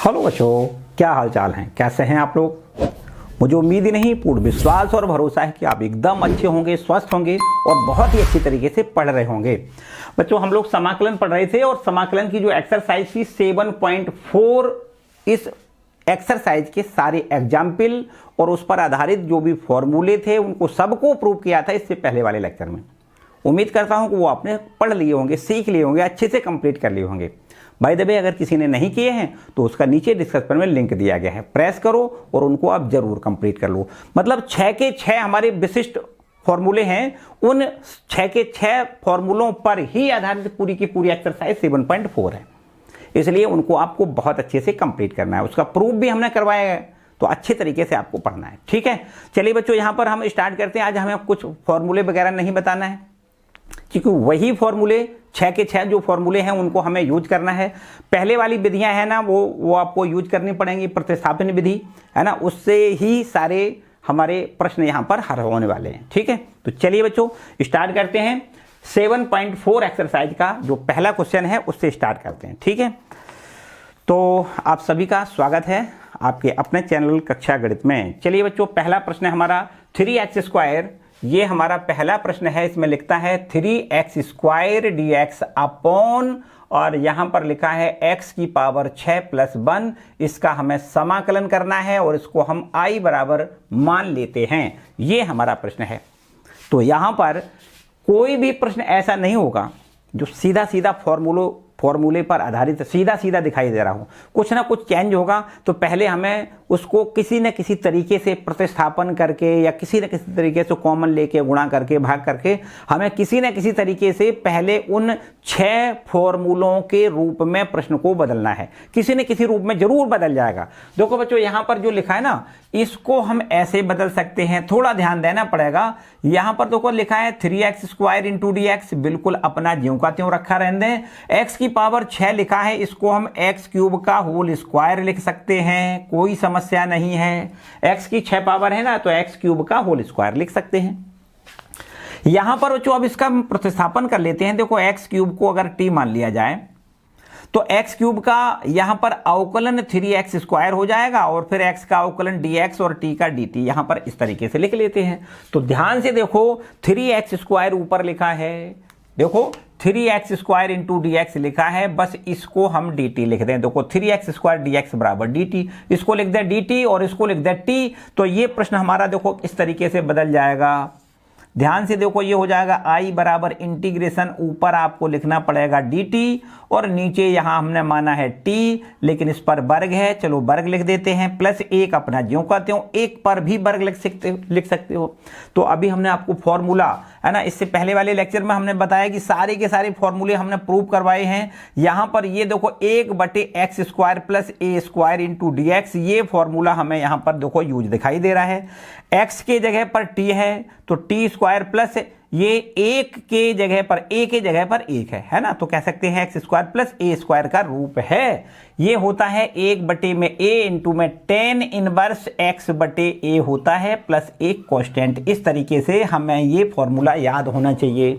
Hello बच्चों, क्या हाल चाल हैं? कैसे हैं आप लोग? मुझे उम्मीद ही नहीं, पूर्ण विश्वास और भरोसा है कि आप एकदम अच्छे होंगे, स्वस्थ होंगे और बहुत ही अच्छी तरीके से पढ़ रहे होंगे। बच्चों, हम लोग समाकलन पढ़ रहे थे और समाकलन की जो एक्सरसाइज थी 7.4, इस एक्सरसाइज के सारे एग्जाम्पल और उस पर आधारित जो भी फॉर्मूले थे उनको सबको प्रूव किया था इससे पहले वाले लेक्चर में। उम्मीद करता हूं कि वो आपने पढ़ लिए होंगे, सीख लिए होंगे, अच्छे से कंप्लीट कर लिए होंगे। बाय द वे, अगर किसी ने नहीं किए हैं तो उसका नीचे डिस्क्रिप्शन में लिंक दिया गया है, प्रेस करो और उनको आप जरूर कंप्लीट कर लो। मतलब 6 के 6 हमारे विशिष्ट फॉर्मूले हैं, उन 6 के 6 फॉर्मूलों पर ही आधारित पूरी की पूरी एक्सरसाइज 7.4 है, इसलिए उनको आपको बहुत अच्छे से कंप्लीट करना है। उसका प्रूफ भी हमने करवाया है, तो अच्छे तरीके से आपको पढ़ना है। ठीक है, चलिए बच्चों, यहां पर हम स्टार्ट करते हैं। आज हमें कुछ फॉर्मूले वगैरह नहीं बताना है, क्योंकि वही फॉर्मूले 6 के 6 जो फॉर्मूले हैं उनको हमें यूज करना है। पहले वाली विधियां हैं ना, वो आपको यूज करनी पड़ेंगी, प्रतिस्थापन विधि है ना, उससे ही सारे हमारे प्रश्न यहां पर हल होने वाले हैं। ठीक है, तो चलिए बच्चों स्टार्ट करते हैं। 7.4 एक्सरसाइज का जो पहला क्वेश्चन है उससे स्टार्ट करते हैं। ठीक है, तो आप सभी का स्वागत है आपके अपने चैनल कक्षा गणित में। चलिए बच्चों, पहला प्रश्न है हमारा 3x²। ये हमारा पहला प्रश्न है। इसमें लिखता है 3x² dx अपॉन, और यहां पर लिखा है x की पावर 6 + 1। इसका हमें समाकलन करना है और इसको हम i बराबर मान लेते हैं। ये हमारा प्रश्न है। तो यहां पर कोई भी प्रश्न ऐसा नहीं होगा जो सीधा सीधा फॉर्मूले पर आधारित सीधा सीधा दिखाई दे रहा हो। कुछ ना कुछ चेंज होगा, तो पहले हमें उसको किसी न किसी तरीके से प्रतिस्थापन करके या किसी न किसी तरीके से कॉमन लेके गुणा करके भाग करके हमें किसी न किसी तरीके से पहले उन 6 फॉर्मूलों के रूप में प्रश्न को बदलना है। किसी न किसी रूप में जरूर बदल जाएगा। देखो बच्चों, यहां पर जो लिखा है ना, इसको हम ऐसे बदल सकते हैं, थोड़ा ध्यान देना पड़ेगा। यहां पर देखो लिखा है 3x² dx, बिल्कुल अपना ज्यों का त्यों रखा रहने दें। x की पावर 6 लिखा है, इसको हम x³ का होल स्क्वायर लिख सकते हैं, कोई समस्या नहीं है। x की 6 पावर है ना, तो x³ का होल स्क्वायर लिख सकते हैं। यहां पर बच्चों अब इसका प्रतिस्थापन कर लेते हैं। देखो x³ को अगर t मान लिया जाए तो x³ का यहां पर अवकलन 3x² हो जाएगा और फिर x का अवकलन dx और t का dt, यहां पर इस तरीके से लिख लेते हैं। तो ध्यान से देखो, 3x² ऊपर लिखा है, देखो 3x² dx लिखा है, बस इसको हम dt लिख दें। देखो 3x² dx बराबर dt, इसको लिख दें dt और इसको लिख दें t। तो ये प्रश्न हमारा देखो इस तरीके से बदल जाएगा। ध्यान से देखो, ये हो जाएगा i बराबर इंटीग्रेशन, ऊपर आपको लिखना पड़ेगा dt और नीचे यहां हमने माना है t, लेकिन इस पर वर्ग है, चलो वर्ग लिख देते हैं, प्लस 1 अपना ज्यों का त्यों, 1 पर भी वर्ग लिख सकते हो। तो अभी हमने आपको फॉर्मूला है ना, इससे पहले वाले लेक्चर में हमने बताया कि सारे के सारे फॉर्मूले हमने प्रूव करवाए हैं। यहां पर ये देखो 1/x² + a² dx, ये फॉर्मूला हमें यहां पर देखो यूज दिखाई दे रहा है। x के जगह पर t है तो t² प्लस ये 1 के जगह पर a के जगह पर 1 है ना, तो कह सकते हैं x² + a² का रूप है। ये होता है 1/a में tan इनवर्स x/a होता है प्लस एक कांस्टेंट। इस तरीके से हमें ये फॉर्मूला याद होना चाहिए।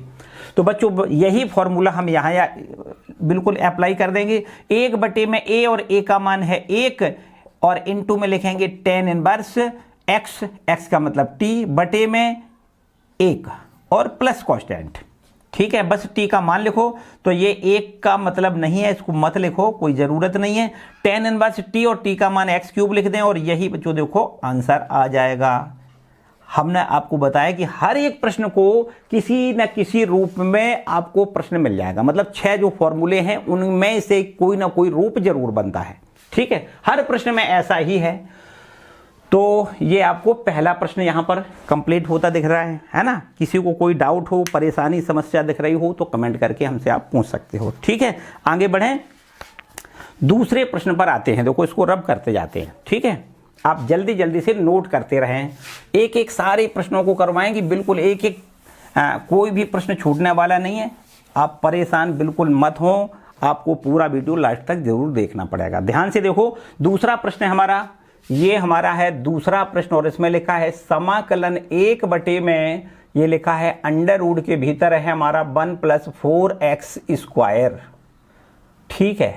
तो बच्चों यही फॉर्मूला हम यहाँ बिल्कुल अप्लाई कर देंगे। 1/a में a और a का मान है 1 और इनटू में लिखेंगे tan इनवर्स x का मतलब t/a में 1 और प्लस कांस्टेंट। ठीक है, बस t का मान लिखो। तो ये 1 का मतलब नहीं है, इसको मत लिखो, कोई जरूरत नहीं है। tan इनवर्स t और t का मान x³ लिख दें और यही बच्चों देखो आंसर आ जाएगा। हमने आपको बताया कि हर एक प्रश्न को किसी न किसी रूप में आपको प्रश्न मिल जाएगा। मतलब 6 जो फॉर्मूले हैं उनमें से कोई ना कोई रूप जरूर बनता है। ठीक है, हर प्रश्न में ऐसा ही है। तो ये आपको पहला प्रश्न यहां पर कंप्लीट होता दिख रहा है ना। किसी को कोई डाउट हो, परेशानी, समस्या दिख रही हो तो कमेंट करके हमसे आप पूछ सकते हो। ठीक है, आगे बढ़ें, दूसरे प्रश्न पर आते हैं। देखो इसको रब करते जाते हैं। ठीक है, आप जल्दी जल्दी से नोट करते रहें, एक एक सारे प्रश्नों को करवाएंगे, बिल्कुल एक एक कोई भी प्रश्न छूटने वाला नहीं है। आप परेशान बिल्कुल मत हो, आपको पूरा वीडियो लास्ट तक जरूर देखना पड़ेगा। ध्यान से देखो, दूसरा प्रश्न हमारा, ये हमारा है दूसरा प्रश्न और इसमें लिखा है समाकलन 1/, में ये लिखा है अंडर रूट के भीतर है हमारा 1 + 4x²। ठीक है,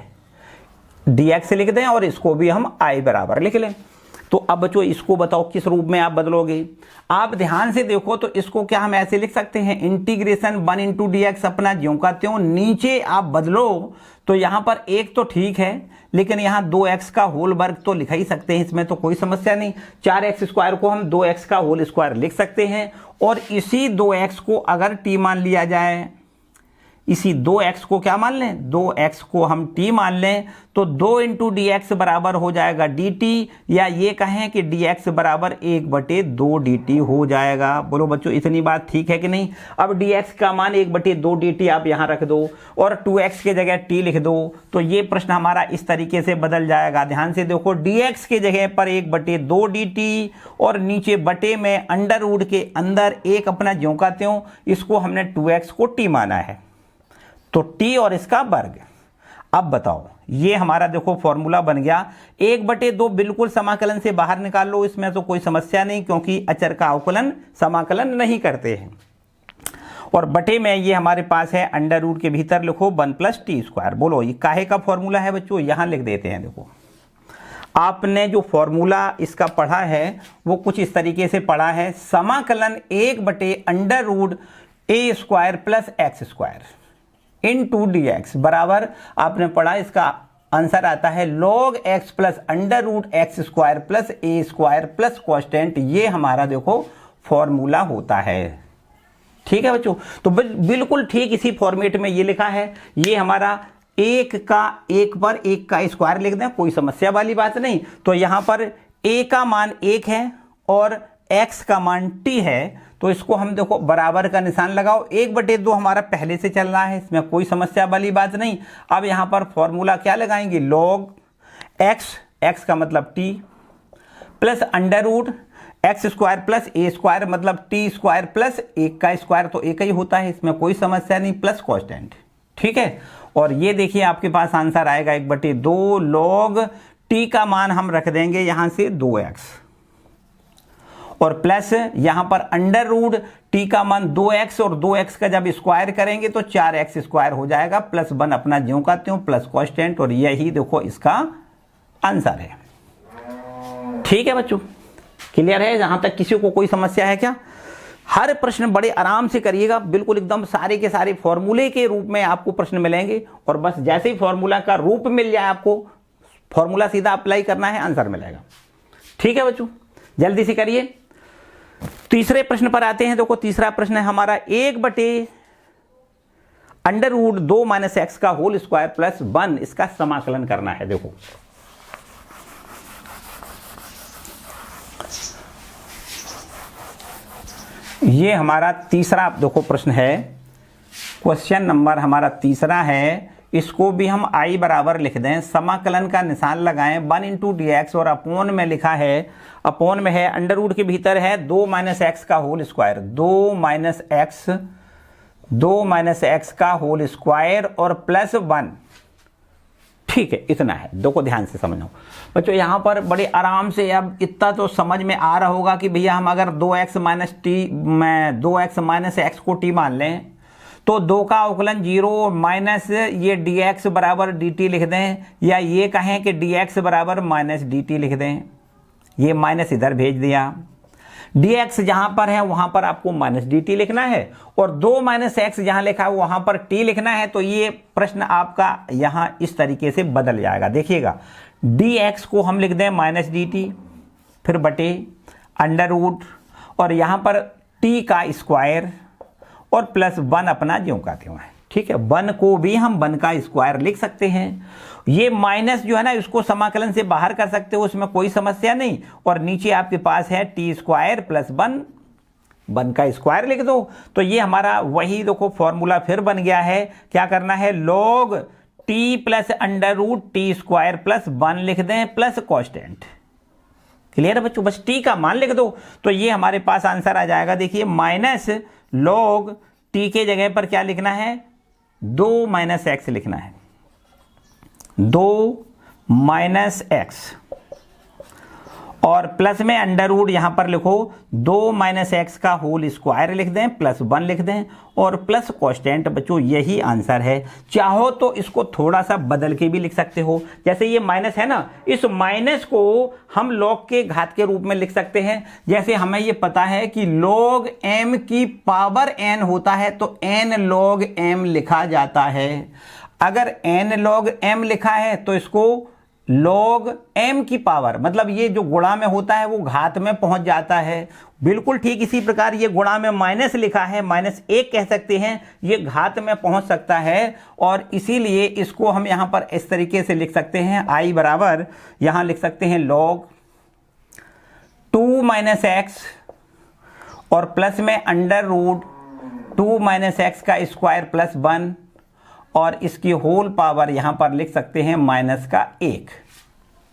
dx लिख दें और इसको भी हम i बराबर लिख लें। तो अब बच्चों इसको बताओ किस रूप में आप बदलोगे। आप ध्यान से देखो तो इसको क्या हम ऐसे लिख सकते हैं, इंटीग्रेशन 1 इंटू डी एक्स अपना ज्यों का त्यों, नीचे आप बदलो तो यहां पर एक तो ठीक है, लेकिन यहां 2x का होल वर्ग तो लिख ही सकते हैं, इसमें तो कोई समस्या नहीं। 4x स्क्वायर को हम 2x का होल स्क्वायर लिख सकते हैं, और इसी 2x को अगर t मान लिया जाए, इसी 2x को क्या मान लें, 2x को हम t मान लें, तो 2 इंटू डी एक्स बराबर हो जाएगा dt, या ये कहें कि dx बराबर 1/2 dt हो जाएगा। बोलो बच्चों इतनी बात ठीक है कि नहीं। अब dx का मान 1/2 dt आप यहाँ रख दो और 2x के जगह t लिख दो, तो ये प्रश्न हमारा इस तरीके से बदल जाएगा। ध्यान से देखो, dx के जगह पर 1/2 dt और नीचे बटे में अंडर रूट के अंदर एक अपना ज्यों का त्यों, इसको हमने 2x को t माना है, तो t और इसका वर्ग। अब बताओ, ये हमारा देखो फॉर्मूला बन गया। 1/2 बिल्कुल समाकलन से बाहर निकाल लो, इसमें तो कोई समस्या नहीं, क्योंकि अचर का अवकलन समाकलन नहीं करते हैं। और बटे में ये हमारे पास है अंडर रूट के भीतर लिखो 1 + t²। बोलो ये काहे का फॉर्मूला है बच्चों, यहां लिख देते हैं। देखो आपने जो फॉर्मूला इसका पढ़ा है वो कुछ इस तरीके से पढ़ा है, समाकलन 1/√a² + x² इनटू dx बराबर, आपने पढ़ा इसका आंसर आता है log x + under root x² + a² + constant. ये हमारा देखो फॉर्मूला होता है। ठीक है बच्चों, तो बिल्कुल ठीक इसी फॉर्मेट में ये लिखा है। ये हमारा एक पर एक का स्क्वायर लिख दें, कोई समस्या वाली बात नहीं। तो यहां पर a का मान 1 है और x का मान t है, तो इसको हम देखो बराबर का निशान लगाओ। 1/2 हमारा पहले से चल रहा है, इसमें कोई समस्या वाली बात नहीं। अब यहाँ पर फॉर्मूला क्या लगाएंगे, log x का मतलब t plus under root x² + a² मतलब t² प्लस 1 का स्क्वायर, तो एक ही होता है, इसमें कोई समस्या नहीं, प्लस कांस्टेंट। ठीक है, और ये देखिए आपके पास आंसर आएगा 1/2 log t का मान हम रख देंगे यहाँ से 2x, और प्लस यहां पर अंडर रूट t का मान 2x, और 2x का जब स्क्वायर करेंगे तो 4x² हो जाएगा, प्लस 1 अपना ज्यों का त्यों प्लस कांस्टेंट, और यही देखो इसका आंसर है। ठीक है बच्चों, क्लियर है, जहां तक किसी को कोई समस्या है क्या। हर प्रश्न बड़े आराम से करिएगा, बिल्कुल एकदम सारे के सारे फॉर्मूले के रूप में आपको प्रश्न मिलेंगे, और बस जैसे ही फॉर्मूला का रूप मिल जाए आपको, फॉर्मूला सीधा अप्लाई करना है, आंसर मिलेगा। ठीक है बच्चों, जल्दी से करिए। तीसरे प्रश्न पर आते हैं। देखो तीसरा प्रश्न है हमारा 1/√2 - x का होल स्क्वायर प्लस 1, इसका समाकलन करना है। देखो ये हमारा तीसरा देखो प्रश्न है, क्वेश्चन नंबर हमारा तीसरा है। इसको भी हम i बराबर लिख दें, समाकलन का निशान लगाएं, 1 इंटू dx, और अपोन में लिखा है, अपोन में है अंडर रूट के भीतर है 2 - x का होल स्क्वायर, 2 - x का होल स्क्वायर और प्लस 1। ठीक है, इतना है। देखो ध्यान से समझो बच्चों, यहाँ पर बड़े आराम से अब इतना तो समझ में आ रहा होगा कि भैया हम अगर 2x - x को t मान लें तो 2 का अवकलन 0 माइनस ये dx बराबर dt लिख दें, या ये कहें कि dx बराबर माइनस dt लिख दें। ये माइनस इधर भेज दिया, dx जहां पर है वहां पर आपको माइनस dt लिखना है, और 2 - x जहां लिखा है वहां पर t लिखना है। तो ये प्रश्न आपका यहां इस तरीके से बदल जाएगा। देखिएगा, dx को हम लिख दें माइनस dt, फिर बटे अंडर रूट, और यहां पर t का स्क्वायर और प्लस 1 अपना ज्यों का त्यों है। ठीक है, 1 को भी हम 1 का स्क्वायर लिख सकते हैं। ये माइनस जो है ना, इसको समाकलन से बाहर कर सकते हो, उसमें कोई समस्या नहीं। और नीचे आपके पास है t² प्लस 1 का स्क्वायर लिख दो। तो ये हमारा वही देखो फॉर्मूला फिर बन गया है। क्या करना है, log t plus under root t² plus 1 लिख दें प्लस कांस्टेंट। क्लियर है बच्चों, बस t का मान लिख दो, तो ये हमारे पास आंसर आ जाएगा। देखिए माइनस log t के जगह पर क्या लिखना है, 2 - x लिखना है, 2 - x, और प्लस में अंडर रूट यहां पर लिखो 2 माइनस एक्स का होल स्क्वायर लिख दें, प्लस 1 लिख दें, और प्लस कांस्टेंट बच्चों यही आंसर है। चाहो तो इसको थोड़ा सा बदल के भी लिख सकते हो, जैसे ये माइनस है ना, इस माइनस को हम लॉग के घात के रूप में लिख सकते हैं। जैसे हमें ये पता है कि लॉग m की पावर n होता है तो n लॉग m लिखा जाता है। अगर n लॉग m लिखा है तो इसको लॉग m की पावर, मतलब ये जो गुणा में होता है वो घात में पहुंच जाता है। बिल्कुल ठीक इसी प्रकार ये गुणा में माइनस लिखा है, -1 कह सकते हैं, ये घात में पहुंच सकता है, और इसीलिए इसको हम यहां पर इस तरीके से लिख सकते हैं। i बराबर यहां लिख सकते हैं लॉग 2 माइनस एक्स और प्लस में अंडर रूट 2 माइनस एक्स का स्क्वायर प्लस 1, और इसकी होल पावर यहां पर लिख सकते हैं -1।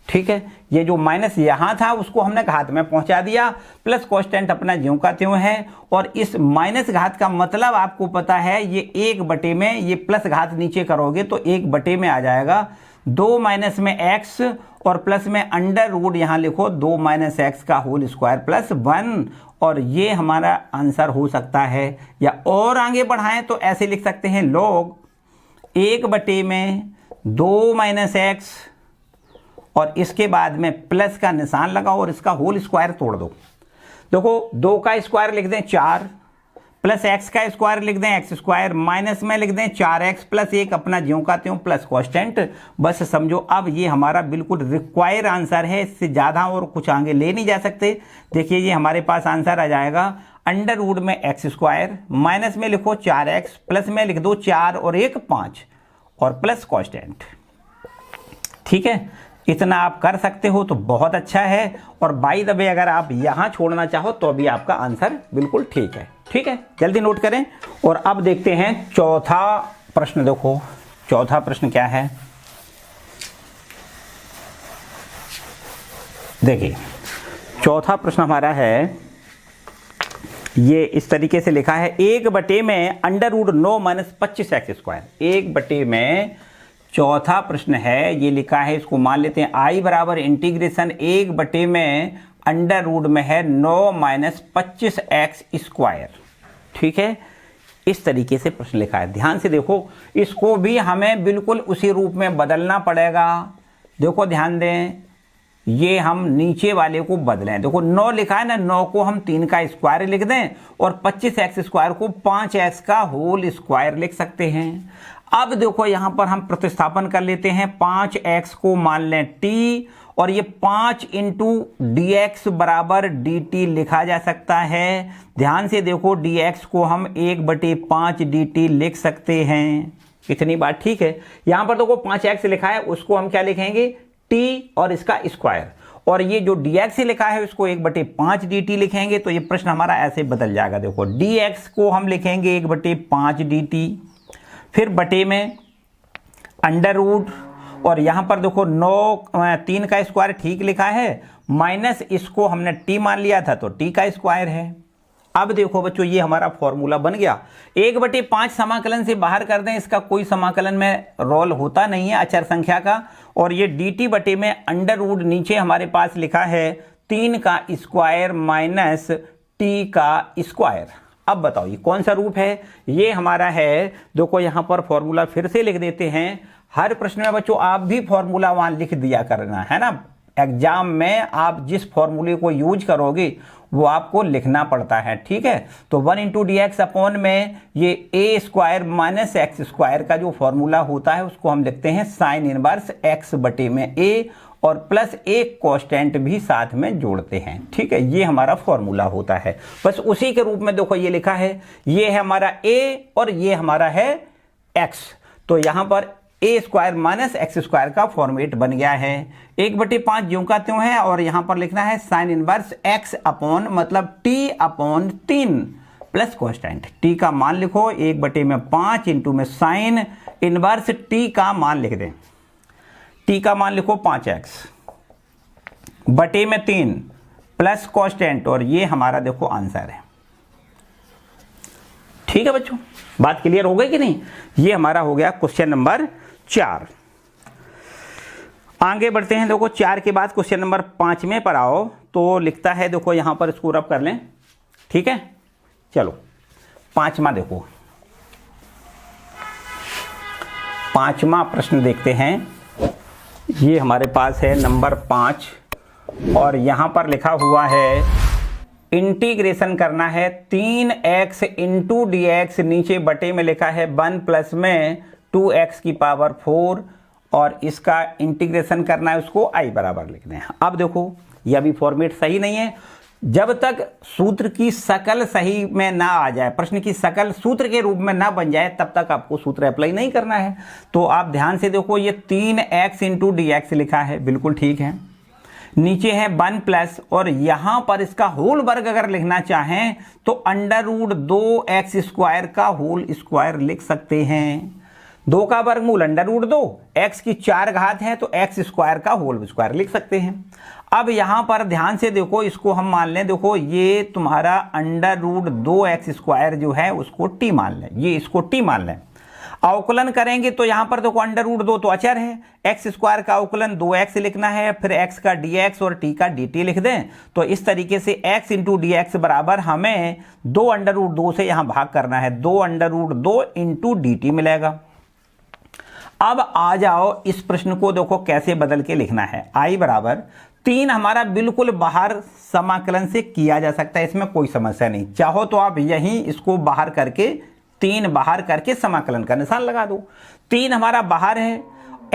ठीक है, ये जो माइनस यहां था उसको हमने घात में पहुंचा दिया, प्लस कांस्टेंट अपना ज्यों का त्यों है। और इस माइनस घात का मतलब आपको पता है, ये 1 बटे में, ये प्लस घात नीचे करोगे तो 1 बटे में आ जाएगा। 2 माइनस में एक्स और प्लस में अंडर रूट यहां लिखो 2 माइनस एक्स का होल स्क्वायर प्लस 1, और ये हमारा आंसर हो सकता है। या और आगे बढ़ाएं तो ऐसे लिख सकते हैं लॉग 1 बटे में 2 माइनस एक्स और इसके बाद में प्लस का निशान लगाओ और इसका होल स्क्वायर तोड़ दो। देखो 2 का स्क्वायर लिख दें 4, प्लस एक्स का स्क्वायर लिख दें एक्स स्क्वायर, माइनस में लिख दें 4x प्लस 1 अपना ज्यों का त्यों प्लस कांस्टेंट। बस समझो अब ये हमारा बिल्कुल रिक्वायर आंसर है, इससे ज़्यादा और कुछ आगे ले नहीं जा सकते। देखिए ये हमारे पास आंसर आ जाएगा अंडर रूट में एक्स स्क्वायर, माइनस में लिखो 4x, प्लस में लिख दो 4 और 1 5 और प्लस कांस्टेंट। ठीक है, इतना आप कर सकते हो तो बहुत अच्छा है। और बाय द वे अगर आप यहां छोड़ना चाहो तो भी आपका आंसर बिल्कुल ठीक है। ठीक है, जल्दी नोट करें। और अब देखते हैं चौथा प्रश्न। देखो चौथा प्रश्न क्या है, देखिए चौथा प्रश्न हमारा है, ये इस तरीके से लिखा है 1 बटे में under root 9 minus 25 x square. 1 बटे में चौथा प्रश्न है, ये लिखा है, इसको मान लेते हैं i बराबर इंटीग्रेशन 1 बटे में अंडर रूट में है 9 माइनस 25 एक्स स्क्वायर। ठीक है, इस तरीके से प्रश्न लिखा है। ध्यान से देखो, इसको भी हमें बिल्कुल उसी रूप में बदलना पड़ेगा। देखो ध्यान दें, ये हम नीचे वाले को बदलें। देखो 9 लिखा है ना, 9 को हम 3 का स्क्वायर लिख दें और 25 एक्स स्क्वायर को 5x का होल स्क्वायर लिख सकते हैं। अब देखो यहां पर हम प्रतिस्थापन कर लेते हैं, 5x को मान लें t, और ये 5 इंटू dx बराबर dt लिखा जा सकता है। ध्यान से देखो, dx को हम 1/5 dt लिख सकते हैं। इतनी बात ठीक है। यहां पर देखो 5x लिखा है, उसको हम क्या लिखेंगे, t और इसका स्क्वायर, और ये जो dx लिखा है उसको 1/5 dt लिखेंगे। तो ये प्रश्न हमारा ऐसे बदल जाएगा। देखो dx को हम लिखेंगे 1/5 dt, फिर बटे में अंडर रूट, और यहां पर देखो 3 का स्क्वायर ठीक लिखा है, माइनस इसको हमने t मान लिया था तो t का स्क्वायर है। अब देखो बच्चों, ये हमारा फॉर्मूला बन गया। 1/5 समाकलन से बाहर कर दें, इसका कोई समाकलन में रोल होता नहीं है अचर संख्या का। और ये dt बटे में अंडर रूट नीचे हमारे पास लिखा है 3 का स्क्वायर माइनस t का स्क्वायर। अब बताओ ये कौन सा रूप है, ये हमारा है। देखो यहां पर फॉर्मूला फिर से लिख देते हैं। हर प्रश्न में बच्चों आप भी फॉर्मूला वहां लिख दिया करना है ना, एग्जाम में आप जिस फॉर्मूले को यूज करोगे वो आपको लिखना पड़ता है। ठीक है, तो 1 इंटू डी एक्स अपॉन में ये ए स्क्वायर माइनस एक्स स्क्वायर का जो फॉर्मूला होता है उसको हम लिखते हैं साइन इनवर्स एक्स बटे में ए, और प्लस एक कांस्टेंट भी साथ में जोड़ते हैं। ठीक है, ये हमारा फॉर्मूला होता है। बस उसी के रूप में देखो ये लिखा है, ये है हमारा ए और ये हमारा है एक्स। तो यहां पर ए स्क्वायर माइनस एक्स स्क्वायर का फॉर्मेट बन गया है। 1/5 ज्यों का त्यों है, और यहां पर लिखना है साइन इनवर्स एक्स अपॉन मतलब T upon 3 plus constant. T का मान लिखो 1/5 इंटू में साइन इनवर्स टी का मान लिख दें। टी का मान लिखो 5x बटे में 3 प्लस कांस्टेंट, और ये हमारा देखो आंसर है। ठीक है बच्चों, बात क्लियर हो गई कि नहीं। ये हमारा हो गया क्वेश्चन नंबर 4। आगे बढ़ते हैं। देखो 4 के बाद क्वेश्चन नंबर 5 में पर आओ तो लिखता है, देखो यहां पर इसको रब कर लें, ठीक है। चलो 5वां देखो, 5वां प्रश्न देखते हैं। ये हमारे पास है नंबर 5 और यहां पर लिखा हुआ है इंटीग्रेशन करना है 3x इंटू डी एक्स, नीचे बटे में लिखा है 1 प्लस में 2x की पावर 4 और इसका इंटीग्रेशन करना है, उसको i बराबर लिखना है। अब देखो यह भी फॉर्मेट सही नहीं है, जब तक सूत्र की शकल सही में ना आ जाए, प्रश्न की शकल सूत्र के रूप में ना बन जाए, तब तक आपको सूत्र अप्लाई नहीं करना है। तो आप ध्यान से देखो, ये 3x इंटू डी एक्स लिखा है, बिल्कुल ठीक है। नीचे है 1 प्लस और यहां पर इसका होल वर्ग अगर लिखना चाहें तो अंडर रूट 2x स्क्वायर का होल स्क्वायर लिख सकते हैं। 2 का वर्गमूल अंडर रूट 2, x की 4 घात है तो x स्क्वायर का होल स्क्वायर लिख सकते हैं। अब यहां पर ध्यान से देखो, इसको हम मान लें, देखो ये तुम्हारा अंडर रूट 2x स्क्वायर जो है उसको t मान लें, ये इसको t मान लें। अवकलन करेंगे तो यहां पर देखो अंडर रूट 2 तो अचर है, x स्क्वायर का अवकलन 2x लिखना है, फिर x का dx और t का dt लिख दें। तो इस तरीके से x इंटू डी एक्स बराबर हमें 2 अंडर रूट 2 से यहां भाग करना है, 2 अंडर रूट 2 इंटू dt मिलेगा। अब आ जाओ इस प्रश्न को देखो कैसे बदल के लिखना है। i बराबर 3 हमारा बिल्कुल बाहर समाकलन से किया जा सकता है, इसमें कोई समस्या नहीं। चाहो तो आप यहीं इसको बाहर करके 3 बाहर करके समाकलन का निशान लगा दो। 3 हमारा बाहर है,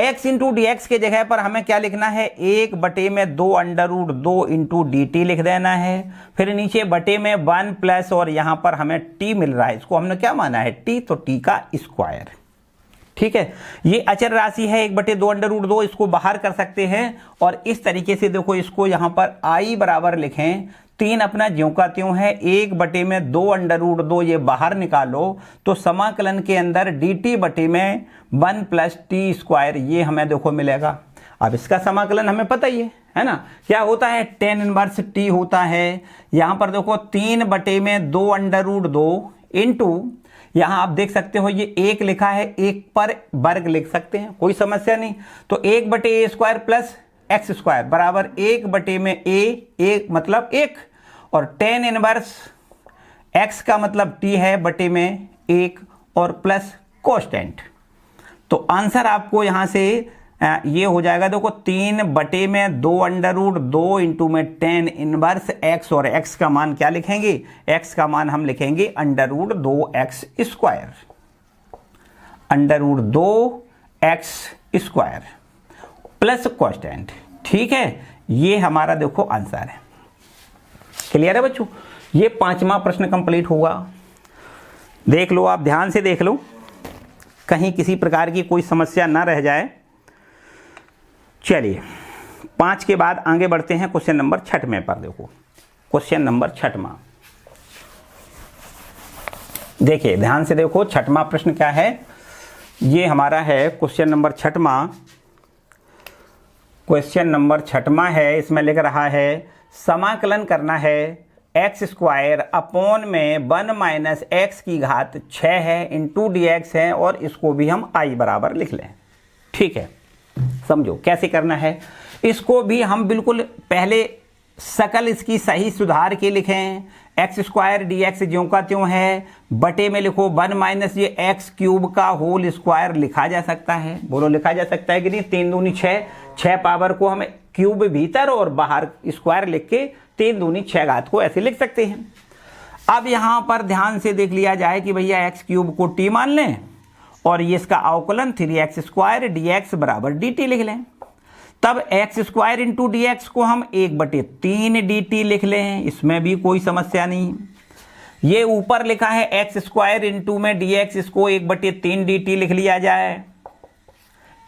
x इंटू डी एक्स के जगह पर हमें क्या लिखना है, 1 बटे में 2 under root 2 into d t लिख देना है। फिर नीचे बटे में 1 प्लस और यहां पर हमें t मिल रहा है, इसको हमने क्या माना है t, तो t का स्क्वायर, ठीक है। ये अचर राशि है 1 बटे 2 अंडर रूट 2, इसको बाहर कर सकते हैं और इस तरीके से देखो इसको यहां पर i बराबर लिखें, 3 अपना ज्यों का त्यों है, 1 बटे में 2 अंडर रूट 2 ये बाहर निकालो तो समाकलन के अंदर dt बटे में 1 प्लस टी स्क्वायर ये हमें देखो मिलेगा। अब इसका समाकलन हमें पता ही है ना, क्या होता है, tan इनवर्स t होता है। यहां पर देखो 3 बटे में 2 अंडर रूट 2 इंटू, यहां आप देख सकते हो ये 1 लिखा है, 1 पर वर्ग लिख सकते हैं, कोई समस्या नहीं। तो 1 बटे ए स्क्वायर प्लस एक्स स्क्वायर बराबर 1 बटे में ए, 1 मतलब 1 और tan इनवर्स x का मतलब t है बटे में 1 और प्लस कोस्टेंट। तो आंसर आपको यहां से ये हो जाएगा, देखो 3 बटे में 2 अंडर रूट 2 इंटू में tan इनवर्स x और x का मान क्या लिखेंगे, x का मान हम लिखेंगे under root 2x square, under root 2x square plus constant, ठीक है। ये हमारा देखो आंसर है। क्लियर है बच्चों, ये 5वां प्रश्न कंप्लीट होगा। देख लो, आप ध्यान से देख लो, कहीं किसी प्रकार की कोई समस्या ना रह जाए। चलिए 5 के बाद आगे बढ़ते हैं क्वेश्चन नंबर 6 पर। देखो क्वेश्चन नंबर 6वां, देखिए ध्यान से देखो 6वां प्रश्न क्या है। ये हमारा है क्वेश्चन नंबर 6वां, क्वेश्चन नंबर 6वां है। इसमें लिख रहा है समाकलन करना है एक्स स्क्वायर अपॉन में 1 माइनस एक्स की घात 6 है इंटू डी एक्स है और इसको भी हम i बराबर लिख लें, ठीक है। समझो कैसे करना है, इसको भी हम बिल्कुल पहले शकल इसकी सही सुधार के लिखें। एक्स स्क्वायर डी एक्स ज्यों का त्यों है, बटे में लिखो 1 माइनस ये एक्स क्यूब का होल स्क्वायर लिखा जा सकता है, बोलो लिखा जा सकता है कि नहीं। 3 दूनी 6, 6 पावर को हमें क्यूब भीतर और बाहर स्क्वायर लिख के 3 दूनी 6 घात को ऐसे लिख सकते हैं। अब यहां पर ध्यान से देख लिया जाए कि भैया एक्स क्यूब को t मान लें और ये इसका अवकलन 3x स्क्वायर डी एक्स बराबर dt लिख लें। तब x square into d x को हम 1/3 dt लिख लें, इसमें भी कोई समस्या नहीं। ये ऊपर लिखा है एक्स स्क्वायर इंटू में डी एक्स, इसको 1/3 dt लिख लिया जाए,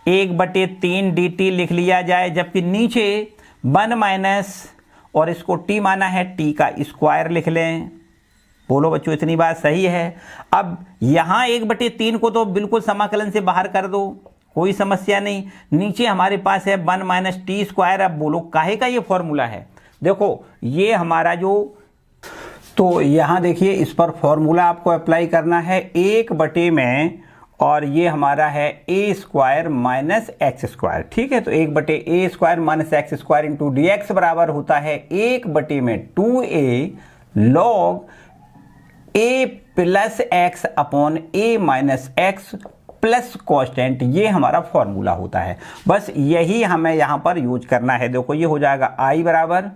1/3 dt लिख लिया जाए। जबकि नीचे 1 माइनस और इसको t माना है, t का स्क्वायर लिख लें। बोलो बच्चों इतनी बात सही है। अब यहां 1/3 को तो बिल्कुल समाकलन से बाहर कर दो, कोई समस्या नहीं। नीचे हमारे पास है 1 माइनस टी स्क्वायर। अब बोलो काहे का ये फॉर्मूला है, देखो ये हमारा जो, तो यहां देखिए इस पर फॉर्मूला आपको अप्लाई करना है 1 बटे में और ये हमारा है ए स्क्वायर माइनस एक्स स्क्वायर। ठीक है, तो 1/a² minus x square into d x बराबर होता है 1/2a log a plus x upon a minus x plus constant. ये हमारा फॉर्मूला होता है, बस यही हमें यहां पर यूज करना है। देखो ये हो जाएगा i बराबर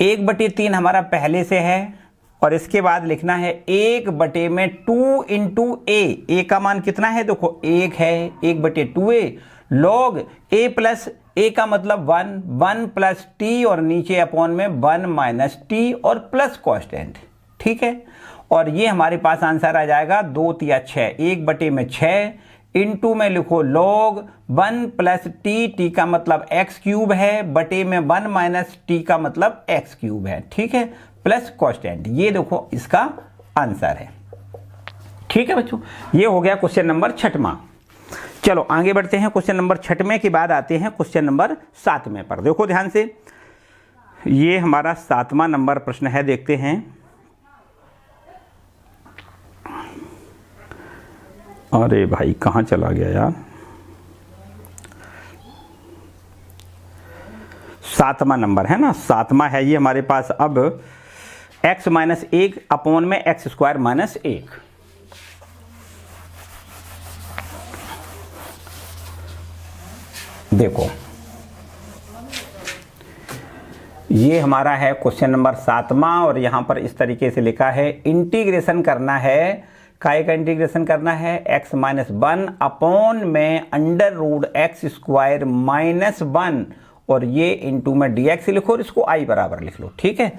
1/3 हमारा पहले से है, और इसके बाद लिखना है 1/2 इंटू ए का मान कितना है, देखो 1 है, 1/2a log a plus a का मतलब 1 प्लस टी और नीचे अपॉन में 1 माइनस टी और प्लस कॉन्स्टेंट। ठीक है, और ये हमारे पास आंसर आ जाएगा 2 तिया 6, 1/6 इंटू में लिखो लॉग 1 प्लस टी का मतलब एक्स क्यूब है, बटे में 1 माइनस टी का मतलब एक्स क्यूब है। ठीक है, प्लस कॉन्स्टेंट। ये देखो इसका आंसर है। ठीक है बच्चों, ये हो गया क्वेश्चन नंबर 6वां। चलो आगे बढ़ते हैं। क्वेश्चन नंबर 6वें के बाद आते हैं क्वेश्चन नंबर 7वें पर। देखो ध्यान से, ये हमारा 7वां नंबर प्रश्न है, देखते हैं। अरे भाई कहाँ चला गया यार, 7वां नंबर है ना, 7वां है ये हमारे पास। अब x माइनस 1 अपॉन में एक्स स्क्वायर माइनस 1। देखो ये हमारा है क्वेश्चन नंबर 7वां, और यहां पर इस तरीके से लिखा है इंटीग्रेशन करना है। काय का इंटीग्रेशन करना है, x माइनस 1 अपॉन में under root x square minus 1, और ये इंटू में dx लिखो और इसको i बराबर लिख लो। ठीक है,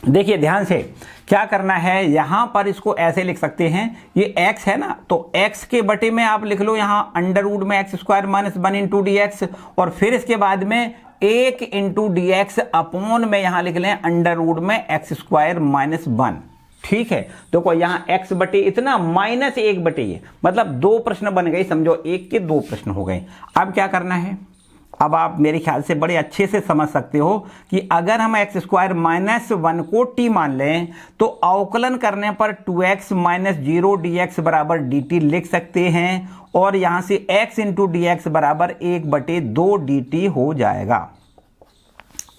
देखिए ध्यान से क्या करना है, यहां पर इसको ऐसे लिख सकते हैं, ये x है ना, तो x के बटे में आप लिख लो यहां अंडर रूट में x square minus 1 into dx, और फिर इसके बाद में 1 इंटू dx अपॉन में यहां लिख लें अंडर रूट में एक्स स्क्वायर माइनस 1। ठीक है, देखो यहां x बटे इतना माइनस 1/ये, मतलब 2 प्रश्न बन गए, समझो 1 के 2 प्रश्न हो गए। अब क्या करना है, अब आप मेरे ख्याल से बड़े अच्छे से समझ सकते हो कि अगर हम एक्स स्क्वायर माइनस 1 को t मान लें तो अवकलन करने पर 2x माइनस 0 dx बराबर dt लिख सकते हैं, और यहां से x इंटू dx बराबर 1/2 dt हो जाएगा।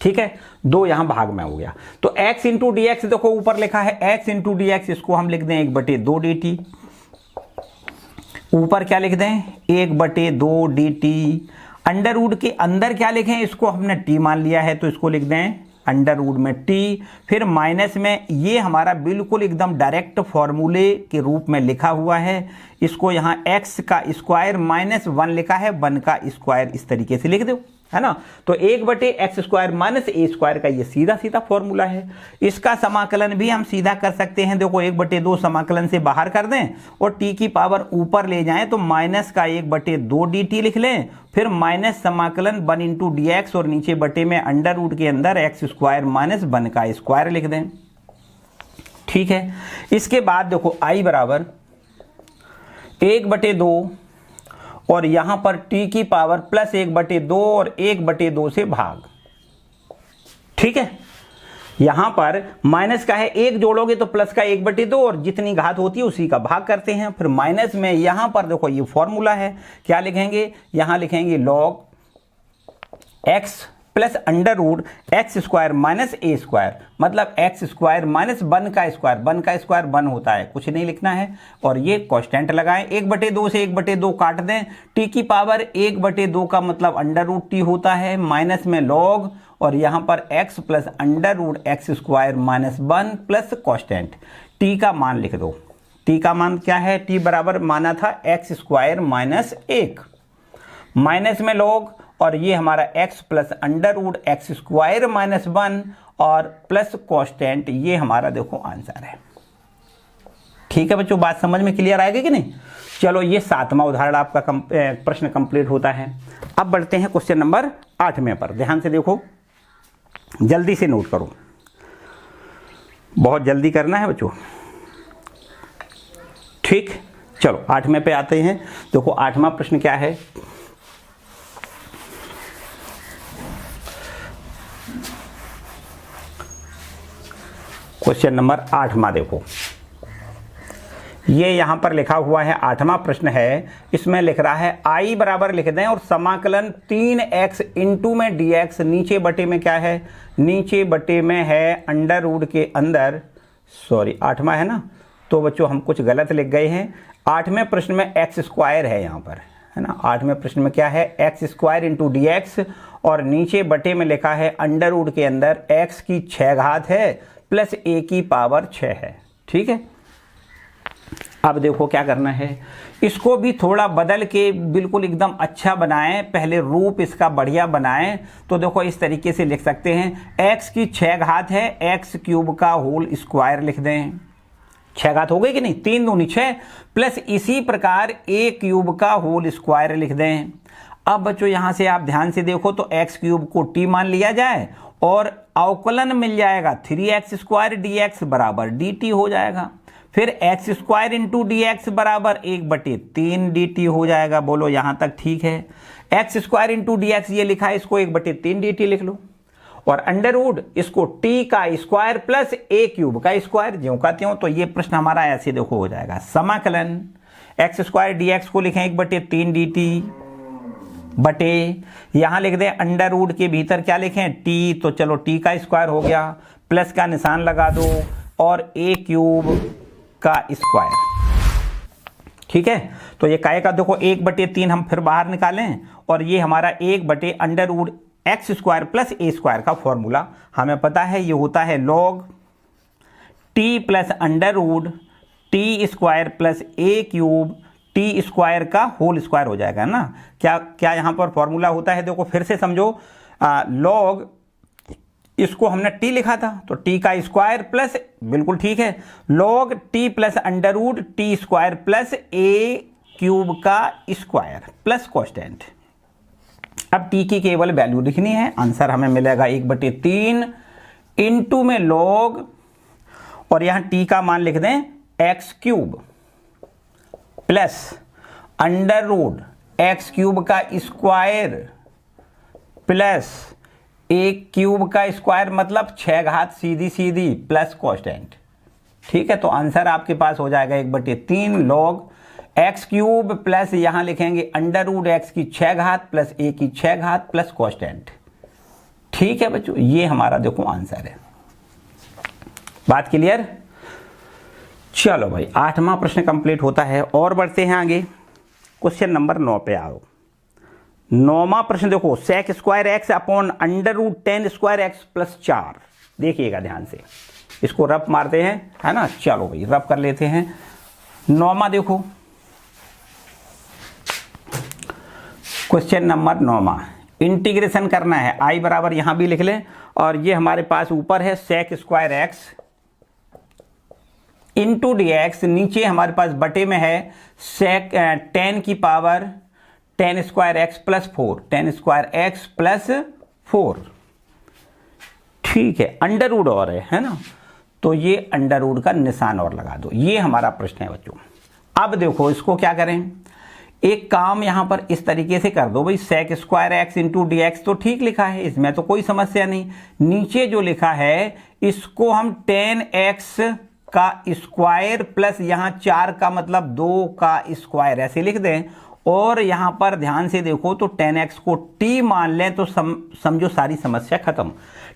ठीक है, 2 यहां भाग में हो गया, तो x इंटू dx देखो ऊपर लिखा है x इंटू dx, इसको हम लिख दें 1/2 dt। ऊपर क्या लिख दें, 1/2 dt। अंडर रूट के अंदर क्या लिखें, इसको हमने t मान लिया है तो इसको लिख दें अंडर रूट में t, फिर माइनस में, ये हमारा बिल्कुल एकदम डायरेक्ट फॉर्मूले के रूप में लिखा हुआ है, इसको यहाँ x का स्क्वायर माइनस 1 लिखा है, 1 का स्क्वायर इस तरीके से लिख दो, है ना। तो 1/x square minus a square का ये सीधा सीधा फॉर्मूला है। इसका समाकलन भी हम सीधा कर सकते हैं, देखो 1/2 समाकलन से बाहर कर दें और t की पावर ऊपर ले जाएं तो माइनस का 1/2 dt लिख लें, फिर माइनस समाकलन 1 इंटू dx और नीचे बटे में अंडर रूट के अंदर एक्स स्क्वायर माइनस 1 का स्क्वायर लिख दें। ठीक है, इसके बाद देखो i बराबर 1/2 और यहां पर t की पावर प्लस 1/2 और 1/2 से भाग। ठीक है, यहां पर माइनस का है, 1 जोड़ोगे तो प्लस का 1/2 और जितनी घात होती है उसी का भाग करते हैं। फिर माइनस में यहां पर देखो ये फॉर्मूला है, क्या लिखेंगे, यहां लिखेंगे log x plus under root x square minus a square, मतलब एक्स स्क्वायर माइनस 1 का स्क्वायर, 1 का स्क्वायर 1 होता है, कुछ नहीं लिखना है, और ये कांस्टेंट लगाएं। 1/2 से 1/2 काट दें, t की पावर 1/2 का मतलब अंडर रूट t होता है, माइनस में लॉग और यहां पर x plus under root x square minus 1 plus constant. t का मान लिख दो, t का मान क्या है, t बराबर माना था एक्स स्क्वायर माइनस 1, माइनस में लॉग और ये हमारा x plus under root x square minus 1 और प्लस कांस्टेंट, ये हमारा देखो आंसर है। ठीक है बच्चों, बात समझ में क्लियर आएगी कि नहीं। चलो ये 7वां उदाहरण आपका प्रश्न कंप्लीट होता है। अब बढ़ते हैं क्वेश्चन नंबर 8वें पर। ध्यान से देखो, जल्दी से नोट करो, बहुत जल्दी करना है बच्चों। ठीक, चलो 8वें पे आते हैं। देखो 8वां प्रश्न क्या है, क्वेश्चन नंबर 8वां देखो, ये यहाँ पर लिखा हुआ है 8वां प्रश्न है, इसमें लिख रहा है I बराबर लिख दें और समाकलन 3x इंटू में dx, नीचे बटे में क्या है, नीचे बटे में है अंडर रूट के अंदर, सॉरी 8वां है ना, तो बच्चों हम कुछ गलत लिख गए हैं। 8वें प्रश्न में x स्क्वायर है यहाँ पर, है ना, 8वें प्रश्न में क्या है, x स्क्वायर इंटू dx और नीचे बटे में लिखा है अंडर रूट के अंदर x की 6 घात है प्लस a की पावर 6 है। ठीक है, अब देखो क्या करना है, इसको भी थोड़ा बदल के बिल्कुल एकदम अच्छा बनाएं, पहले रूप इसका बढ़िया बनाएं। तो देखो इस तरीके से लिख सकते हैं, x की 6 घात है, x क्यूब का होल स्क्वायर लिख दें, 6 घात हो गई कि नहीं, 3 दूनी 6, प्लस इसी प्रकार a क्यूब का होल स्क्वायर लिख दें। अब बच्चों यहां से आप ध्यान से देखो तो x क्यूब को t मान लिया जाए और अवकलन मिल जाएगा 3x स्क्वायर dx बराबर dt हो जाएगा, फिर x square into d x बराबर 1/3 dt हो जाएगा। बोलो यहाँ तक ठीक है। x square into d x ये लिखा है, इसको 1/3 dt लिख लो और अंडर रूट इसको t का स्क्वायर प्लस a क्यूब का स्क्वायर ज्यों का त्यों। तो ये प्रश्न हमारा ऐसे देखो हो जाएगा, समाकलन x स्क्वायर डी एक्स को लिखें 1/3 dt बटे, यहां लिख दें अंडर रूट के भीतर क्या लिखें t, तो चलो t का स्क्वायर हो गया, प्लस का निशान लगा दो और a क्यूब का स्क्वायर। ठीक है, तो ये काय का देखो 1/3 हम फिर बाहर निकालें और ये हमारा 1/अंडर root x square plus A square का फॉर्मूला हमें पता है, ये होता है log T plus under root T square plus ए क्यूब टी स्क्वायर का होल स्क्वायर हो जाएगा ना। क्या क्या यहाँ पर फॉर्मूला होता है, देखो फिर से समझो, लॉग इसको हमने टी लिखा था तो टी का स्क्वायर प्लस, बिल्कुल ठीक है, log T plus under root T square plus ए क्यूब का स्क्वायर प्लस कांस्टेंट। अब टी की केवल वैल्यू लिखनी है, आंसर हमें मिलेगा 1/3 इंटू में लॉग और यहां टी का मान लिख दें x cube plus under root x cube का स्क्वायर प्लस ए क्यूब का स्क्वायर मतलब 6 घात सीधी सीधी प्लस कांस्टेंट। ठीक है, तो आंसर आपके पास हो जाएगा 1/3 लॉग एक्स क्यूब प्लस यहां लिखेंगे अंडर रूट एक्स की 6 घात प्लस ए की 6 घात प्लस कांस्टेंट। ठीक है बच्चों, ये हमारा देखो आंसर है। बात क्लियर? चलो भाई 8वां प्रश्न कंप्लीट होता है और बढ़ते हैं आगे, क्वेश्चन नंबर 9 पे आओ। 9वां प्रश्न देखो, sec square x upon under root 10 square x plus 4। देखिएगा ध्यान से, इसको रफ मारते हैं, है ना। चलो भाई रफ कर लेते हैं। 9वां देखो, क्वेश्चन नंबर 9वां, इंटीग्रेशन करना है, आई बराबर यहां भी लिख लें और ये हमारे पास ऊपर है sec square x into d x, नीचे हमारे पास बटे में है सेक 10 की power 10 square x plus 4, 10 square x plus 4। ठीक है, अंडर रूट और है ना, तो ये अंडर रूट का निशान और लगा दो। ये हमारा प्रश्न है बच्चों। अब देखो इसको क्या करें, एक काम यहां पर इस तरीके से कर दो भाई, sec square x into d x तो ठीक लिखा है, इसमें तो कोई समस्या नहीं। नीचे जो लिखा है इसको हम 10x का स्क्वायर प्लस यहां 4 का मतलब 2 का स्क्वायर ऐसे लिख दें और यहां पर ध्यान से देखो तो 10x को t मान लें तो समझो सारी समस्या खत्म।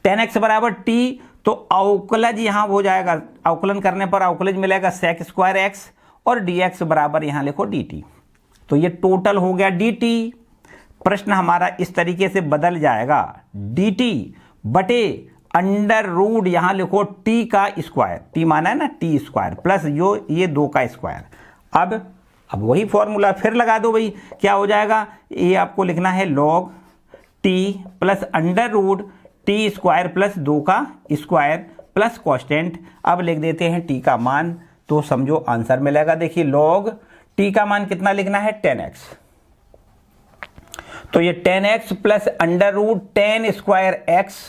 10x बराबर t, तो अवकलज यहां हो जाएगा, अवकलन करने पर अवकलज मिलेगा सेक स्क्वायर x और dx बराबर यहां लिखो dt, तो ये टोटल हो गया dt। प्रश्न हमारा इस तरीके से बदल जाएगा, dt बटे अंडर रूट यहां लिखो t का स्क्वायर, t माना है ना t स्क्वायर प्लस जो ये 2 का स्क्वायर। अब वही फॉर्मूला फिर लगा दो भाई, क्या हो जाएगा, ये आपको लिखना है log t plus under root t square plus 2 का स्क्वायर प्लस कांस्टेंट। अब लिख देते हैं t का मान, तो समझो आंसर मिलेगा। देखिए लॉग t का मान कितना लिखना है 10x, तो ये 10x plus under root 10 square x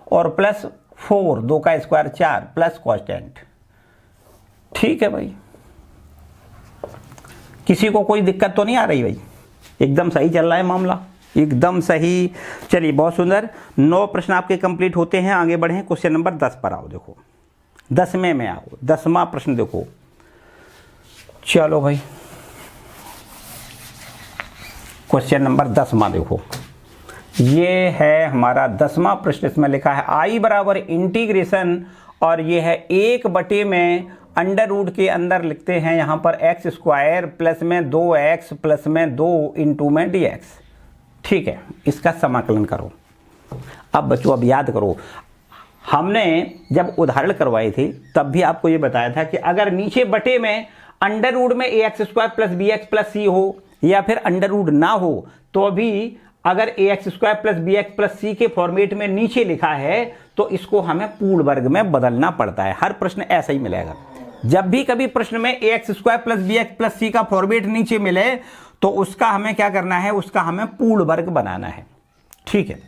और प्लस 4, 2 का स्क्वायर 4 प्लस कांस्टेंट। ठीक है भाई, किसी को कोई दिक्कत तो नहीं आ रही भाई, एकदम सही चल रहा है मामला, एकदम सही। चलिए बहुत सुंदर, 9 प्रश्न आपके कंप्लीट होते हैं। आगे बढ़े, क्वेश्चन नंबर 10 पर आओ। देखो 10वें में आओ, 10वां प्रश्न देखो, चलो भाई, क्वेश्चन नंबर 10वां देखो, ये है हमारा 10वां प्रश्न। इसमें लिखा है आई बराबर इंटीग्रेशन, और ये है 1 में अंडर रूट के अंदर लिखते हैं यहाँ पर एक्स स्क्वायर प्लस में 2x प्लस में 2 इंटू में dx। ठीक है, इसका समाकलन करो। अब बच्चों अब याद करो, हमने जब उदाहरण करवाए थे तब भी आपको ये बताया था कि अगर नीचे बटे में अंडर रूट में ax square plus B X plus C हो, या फिर अंडर रूट ना हो, तो भी अगर ax square plus B X plus C के फॉर्मेट में नीचे लिखा है तो इसको हमें पूर्ण वर्ग में बदलना पड़ता है। हर प्रश्न ऐसा ही मिलेगा। जब भी कभी प्रश्न में ax square plus B X plus C का फॉर्मेट नीचे मिले तो उसका हमें क्या करना है, उसका हमें पूर्ण वर्ग बनाना है। ठीक है,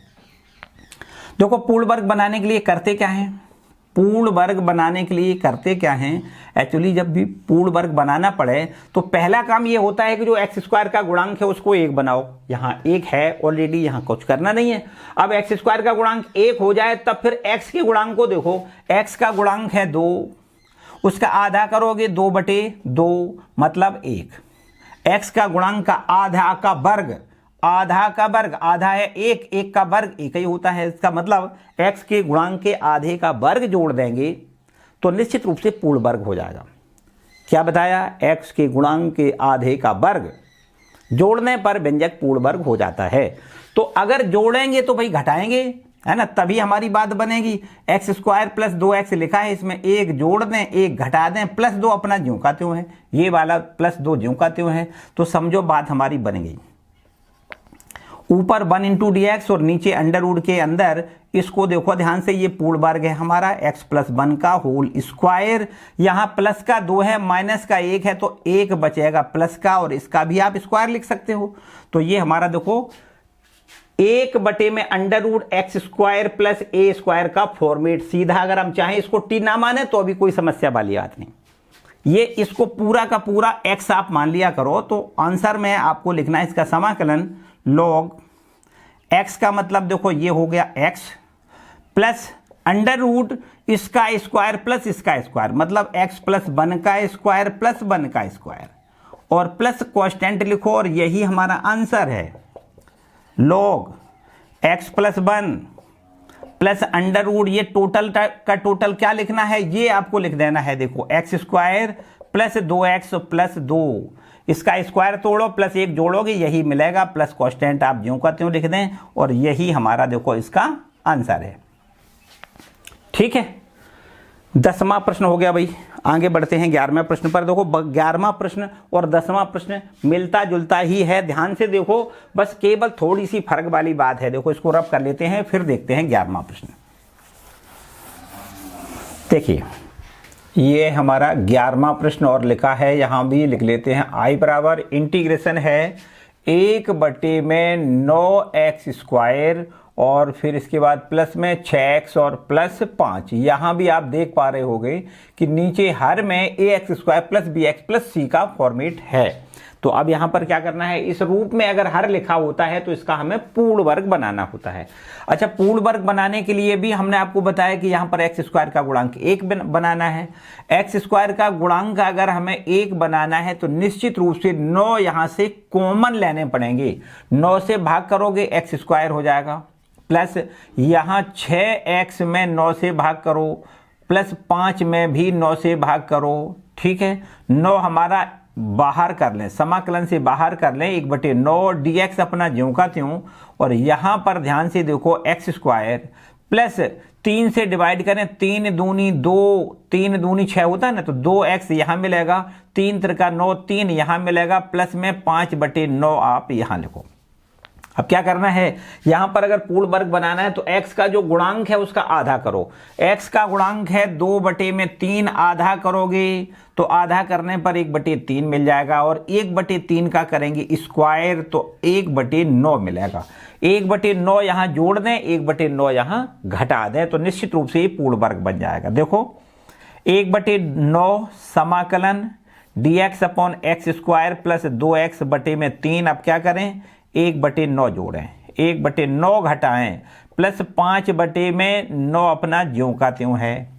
देखो पूर्ण वर्ग बनाने के लिए करते क्या है, पूर्ण वर्ग बनाने के लिए करते क्या हैं, एक्चुअली जब भी पूर्ण वर्ग बनाना पड़े तो पहला काम ये होता है कि जो एक्स स्क्वायर का गुणांक है उसको 1 बनाओ। यहाँ 1 है ऑलरेडी, यहाँ कुछ करना नहीं है। अब एक्स स्क्वायर का गुणांक 1 हो जाए तब फिर एक्स के गुणांक को देखो, एक्स का गुणांक है 2, उसका आधा करोगे 2/2 मतलब 1। एक्स का गुणांक का आधा का वर्ग, आधा का वर्ग, आधा है 1, 1 का वर्ग 1 ही होता है। इसका मतलब x के गुणांक के आधे का वर्ग जोड़ देंगे तो निश्चित रूप से पूर्ण वर्ग हो जाएगा। क्या बताया, x के गुणांक के आधे का वर्ग जोड़ने पर व्यंजक पूर्ण वर्ग हो जाता है। तो अगर जोड़ेंगे तो भाई घटाएंगे, है ना, तभी हमारी बात बनेगी। एक्स स्क्वायर प्लस 2x लिखा है, इसमें 1 जोड़ दें 1 घटा दें, प्लस 2 अपना ज्यों का त्यों है, ये वाला प्लस 2 ज्यों का त्यों है, तो समझो बात हमारी बन गई। ऊपर 1 इंटू dx और नीचे अंडर रूट के अंदर, इसको देखो ध्यान से, ये पूर्ण वर्ग है हमारा x प्लस 1 का होल स्क्वायर। यहाँ प्लस का 2 है माइनस का 1 है तो 1 बचेगा प्लस का, और इसका भी आप स्क्वायर लिख सकते हो। तो ये हमारा देखो 1 में under root x square plus A square का फॉर्मेट। सीधा अगर हम चाहें इसको टी ना माने तो अभी कोई समस्या वाली बात नहीं, ये इसको पूरा का पूरा x आप मान लिया करो। तो आंसर में आपको लिखना है इसका समाकलन लॉग x का मतलब देखो ये हो गया x प्लस अंडर रूट इसका स्क्वायर प्लस इसका स्क्वायर, मतलब x प्लस 1 का स्क्वायर प्लस 1 का स्क्वायर, और प्लस कांस्टेंट लिखो, और यही हमारा आंसर है। Log x plus 1 plus under root, ये टोटल का टोटल क्या लिखना है, ये आपको लिख देना है। देखो x square plus 2x plus 2, इसका स्क्वायर तोड़ो प्लस 1 जोड़ोगे यही मिलेगा, प्लस कांस्टेंट आप ज्यों का त्यों लिख दें, और यही हमारा देखो इसका आंसर है। ठीक है, 10वां प्रश्न हो गया भाई। आगे बढ़ते हैं 11वें प्रश्न पर। देखो 11वां प्रश्न और 10वां प्रश्न मिलता जुलता ही है, ध्यान से देखो, बस केवल थोड़ी सी फर्क वाली बात है। देखो इसको रब कर लेते हैं, फिर देखते हैं 11वां प्रश्न। देखिए ये हमारा 11वां प्रश्न और लिखा है, यहां भी लिख लेते हैं आई बराबर इंटीग्रेशन है 1/9x स्क्वायर, और फिर इसके बाद प्लस में 6x और प्लस 5। यहाँ भी आप देख पा रहे होंगे कि नीचे हर में ax square plus B X plus C का फॉर्मेट है। तो अब यहाँ पर क्या करना है, इस रूप में अगर हर लिखा होता है तो इसका हमें पूर्ण वर्ग बनाना होता है। अच्छा, पूर्ण वर्ग बनाने के लिए भी हमने आपको बताया कि यहाँ पर एक्स स्क्वायर का गुणांक 1 बनाना है। एक्स स्क्वायर का गुणांक अगर हमें 1 बनाना है तो निश्चित रूप से 9 यहाँ से कॉमन लेने पड़ेंगे। 9 से भाग करोगे एक्स स्क्वायर हो जाएगा, प्लस यहाँ 6x में 9 से भाग करो, प्लस 5 में भी 9 से भाग करो। ठीक है, 9 हमारा बाहर कर लें, समाकलन से बाहर कर लें, 1/9 dx अपना ज्यों का त्यों, और यहाँ पर ध्यान से देखो एक्स स्क्वायर प्लस 3 से डिवाइड करें, 3 दूनी 2, 3 दूनी 6 होता है ना, तो 2x यहाँ मिलेगा, 3 त्रिका 9, 3 यहाँ मिलेगा, प्लस में 5/9 आप यहाँ लिखो। अब क्या करना है, यहां पर अगर पूर्ण वर्ग बनाना है तो x का जो गुणांक है उसका आधा करो। x का गुणांक है 2/3, आधा करोगे तो आधा करने पर 1/3 मिल जाएगा, और 1/3 का करेंगे स्क्वायर तो 1/9 मिलेगा। 1/9 यहां जोड़ दें, 1/9 यहां घटा दें, तो निश्चित रूप से ये पूर्ण वर्ग बन जाएगा। देखो 1/9 समाकलन dx upon x square plus 2x/3। अब क्या करें, 1/9 जोड़ें, 1/9 घटाएं, प्लस 5/9 अपना ज्यों का त्यों है।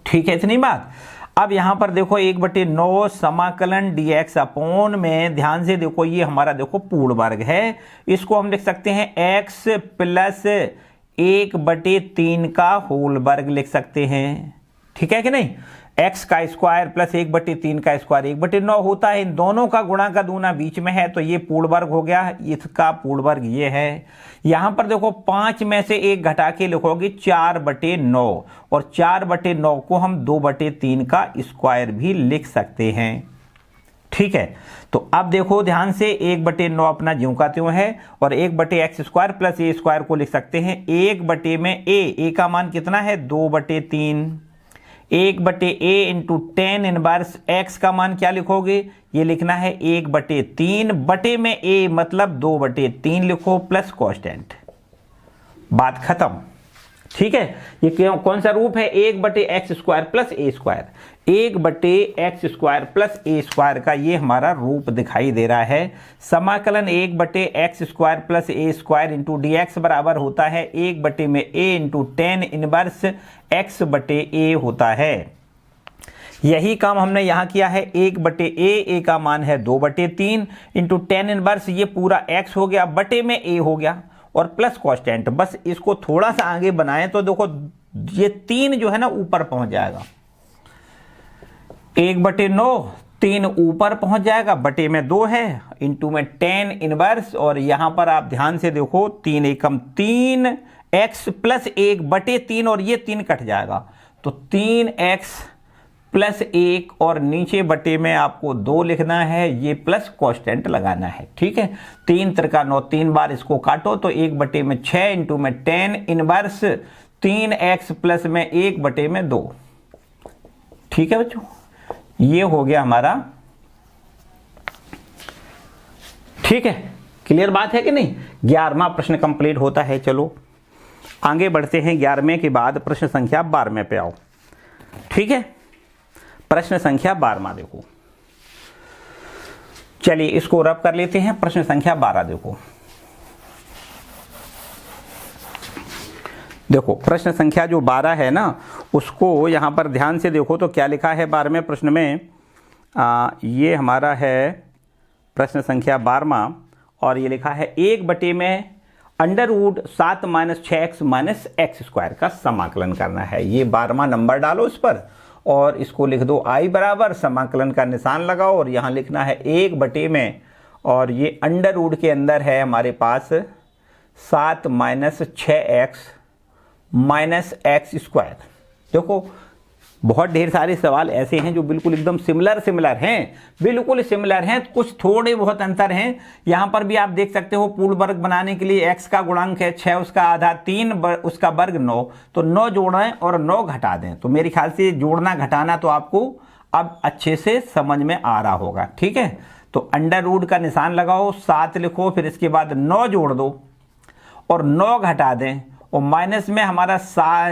ठीक है, इतनी बात। अब यहां पर देखो 1/9 समाकलन dx अपोन में, ध्यान से देखो ये हमारा देखो पूर्ण वर्ग है, इसको हम लिख सकते हैं x प्लस 1/3 का होल वर्ग लिख सकते हैं, ठीक है कि नहीं। x का स्क्वायर प्लस 1/3 का स्क्वायर 1/9 होता है, इन दोनों का गुणा का दूना बीच में है तो ये पूर्ण वर्ग हो गया, इसका पूर्ण वर्ग ये है। यहां पर देखो 5 में से 1 घटा के लिखोगे 4/9, और 4/9 को हम 2/3 का स्क्वायर भी लिख सकते हैं, ठीक है। तो अब देखो ध्यान से 1/9 अपना ज्यों का त्यों है, और 1/x² प्लस a स्क्वायर को लिख सकते हैं 1 में a का मान कितना है 2/3, 1/a इंटू 10 इनवर्स x का मान क्या लिखोगे, ये लिखना है 1/3 बटे में a मतलब 2/3 लिखो प्लस कांस्टेंट, बात खत्म, ठीक है। ये कौन सा रूप है 1/x² plus a square, 1/x² plus a square का ये हमारा रूप दिखाई दे रहा है। समाकलन 1/x² plus a square into dx बराबर होता है 1 में a इंटू 10 इनवर्स x/a होता है। यही काम हमने यहां किया है 1/a का मान है 2/3 इंटू 10 इनवर्स, ये पूरा x हो गया बटे में a हो गया और प्लस कांस्टेंट, बस इसको थोड़ा सा आगे बनाएं तो देखो ये 3 जो है ना ऊपर पहुंच जाएगा, 1/9 3 ऊपर पहुंच जाएगा, बटे में 2 है, इंटू में 10 इनवर्स, और यहां पर आप ध्यान से देखो 3 एकम 3 x प्लस 1/3 और ये 3 कट जाएगा तो 3x प्लस 1 और नीचे बटे में आपको 2 लिखना है, ये प्लस कांस्टेंट लगाना है, ठीक है। 3 त्रिका 9, 3 बार इसको काटो तो 1/6 इंटू में 10 इनवर्स 3x प्लस में 1/2, ठीक है बच्चों, ये हो गया हमारा, ठीक है। क्लियर बात है कि नहीं। 11वां प्रश्न कंप्लीट होता है। चलो आगे बढ़ते हैं, 11वें के बाद प्रश्न संख्या 12वें पे आओ, ठीक है। प्रश्न संख्या 12वां देखो, चलिए इसको रब कर लेते हैं। प्रश्न संख्या 12 देखो, देखो प्रश्न संख्या जो 12 है ना, उसको यहां पर ध्यान से देखो तो क्या लिखा है 12वें प्रश्न में, ये हमारा है प्रश्न संख्या 12वां, और ये लिखा है 1 में अंडरवुड 7 - 6x - x² का समाकलन करना है। ये 12वां नंबर डालो इस पर और इसको लिख दो i बराबर, समाकलन का निशान लगाओ और यहां लिखना है 1 में, और ये अंडरवुड के अंदर है हमारे पास 7 - 6x - x²। देखो बहुत ढेर सारे सवाल ऐसे हैं जो बिल्कुल एकदम सिमिलर हैं, बिल्कुल सिमिलर हैं, कुछ थोड़े बहुत अंतर हैं। यहां पर भी आप देख सकते हो पूर्ण वर्ग बनाने के लिए x का गुणांक है 6, उसका आधा 3, उसका वर्ग 9, तो 9 जोड़ें और 9 घटा दें। तो मेरे ख्याल से जोड़ना घटाना तो आपको अब अच्छे से समझ में आ रहा होगा, ठीक है। तो अंडर रूट का निशान लगाओ, 7 लिखो, फिर इसके बाद 9 जोड़ दो और 9 घटा दें, और माइनस में हमारा